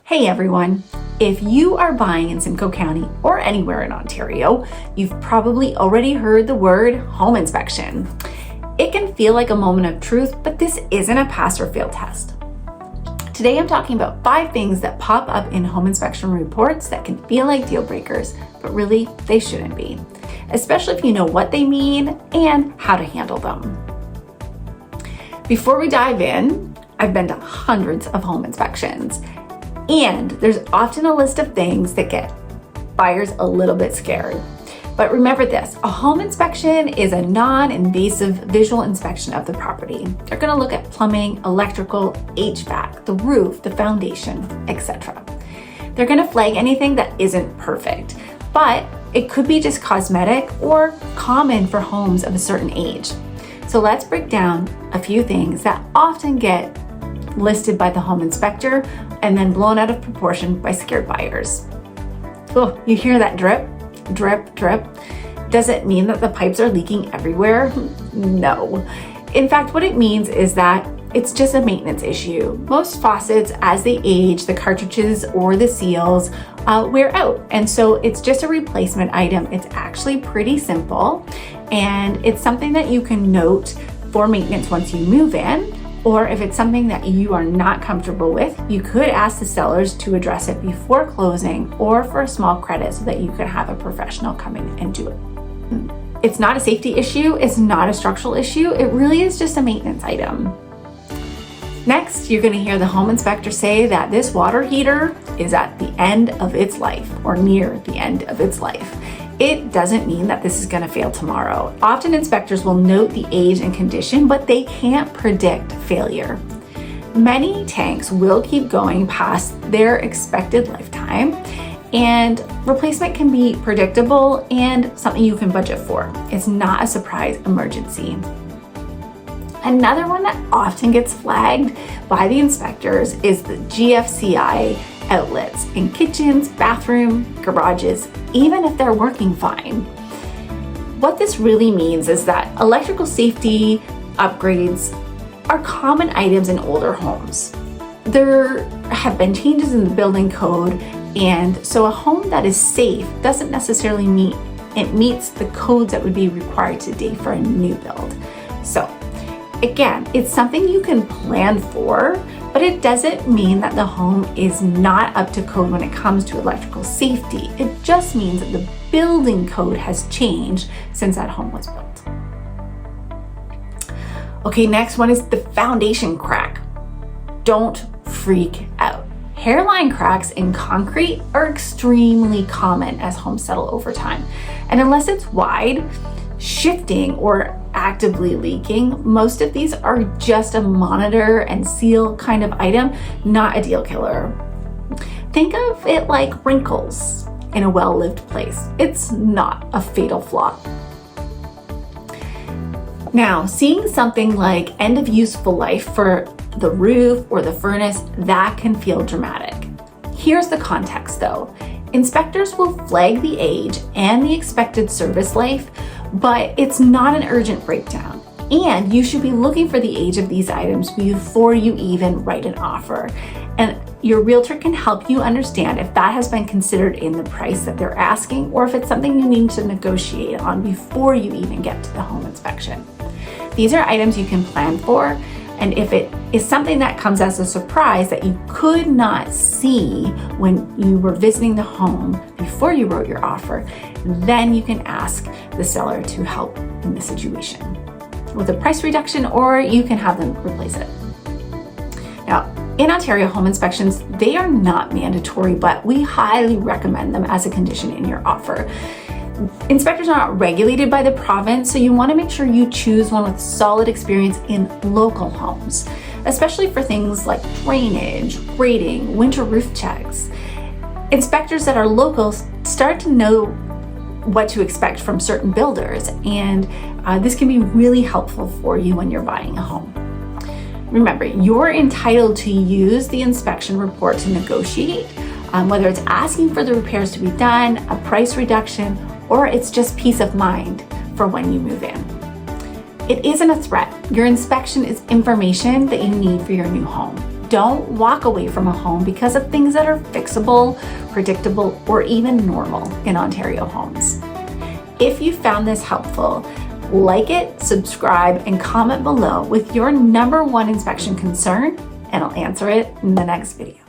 Hey everyone! If you are buying in Simcoe County or anywhere in Ontario, you've probably already heard the word home inspection. It can feel like a moment of truth, but this isn't a pass or fail test. Today I'm talking about 5 things that pop up in home inspection reports that can feel like deal breakers, but really they shouldn't be, especially if you know what they mean and how to handle them. Before we dive in, I've been to hundreds of home inspections. And there's often a list of things that get buyers a little bit scared. But remember this, a home inspection is a non-invasive visual inspection of the property. They're going to look at plumbing, electrical, HVAC, the roof, the foundation, etc. They're going to flag anything that isn't perfect, but it could be just cosmetic or common for homes of a certain age. So let's break down a few things that often get listed by the home inspector and then blown out of proportion by scared buyers. Oh, you hear that drip, drip, drip? Does it mean that the pipes are leaking everywhere? No. In fact, what it means is that it's just a maintenance issue. Most faucets, as they age, the cartridges or the seals wear out. And so it's just a replacement item. It's actually pretty simple. And it's something that you can note for maintenance once you move in. Or if it's something that you are not comfortable with, you could ask the sellers to address it before closing or for a small credit so that you could have a professional come in and do it. It's not a safety issue, it's not a structural issue, it really is just a maintenance item. Next, you're going to hear the home inspector say that this water heater is at the end of its life or near the end of its life. It doesn't mean that this is going to fail tomorrow. Often inspectors will note the age and condition, but they can't predict failure. Many tanks will keep going past their expected lifetime, and replacement can be predictable and something you can budget for. It's not a surprise emergency. Another one that often gets flagged by the inspectors is the GFCI outlets in kitchens, bathroom, garages, even if they're working fine. What this really means is that electrical safety upgrades are common items in older homes. There have been changes in the building code, and so a home that is safe doesn't necessarily meets the codes that would be required today for a new build. So again, it's something you can plan for, but it doesn't mean that the home is not up to code when it comes to electrical safety. It just means that the building code has changed since that home was built. Okay, next one is the foundation crack. Don't freak out. Hairline cracks in concrete are extremely common as homes settle over time. And unless it's wide, shifting, or actively leaking, most of these are just a monitor and seal kind of item, not a deal killer. Think of it like wrinkles in a well-lived place. It's not a fatal flaw. Now, seeing something like end of useful life for the roof or the furnace, that can feel dramatic. Here's the context though. Inspectors will flag the age and the expected service life, but it's not an urgent breakdown. And you should be looking for the age of these items before you even write an offer. And your realtor can help you understand if that has been considered in the price that they're asking, or if it's something you need to negotiate on before you even get to the home inspection. These are items you can plan for, and if it is something that comes as a surprise that you could not see when you were visiting the home before you wrote your offer, then you can ask the seller to help in the situation with a price reduction, or you can have them replace it. Now, in Ontario, home inspections, they are not mandatory, but we highly recommend them as a condition in your offer. Inspectors are not regulated by the province, so you want to make sure you choose one with solid experience in local homes, especially for things like drainage, grading, winter roof checks. Inspectors that are local start to know what to expect from certain builders, and this can be really helpful for you when you're buying a home. Remember, you're entitled to use the inspection report to negotiate, whether it's asking for the repairs to be done, a price reduction, or it's just peace of mind for when you move in. It isn't a threat. Your inspection is information that you need for your new home. don't walk away from a home because of things that are fixable, predictable, or even normal in Ontario homes. If you found this helpful, like it, subscribe, and comment below with your #1 inspection concern, and I'll answer it in the next video.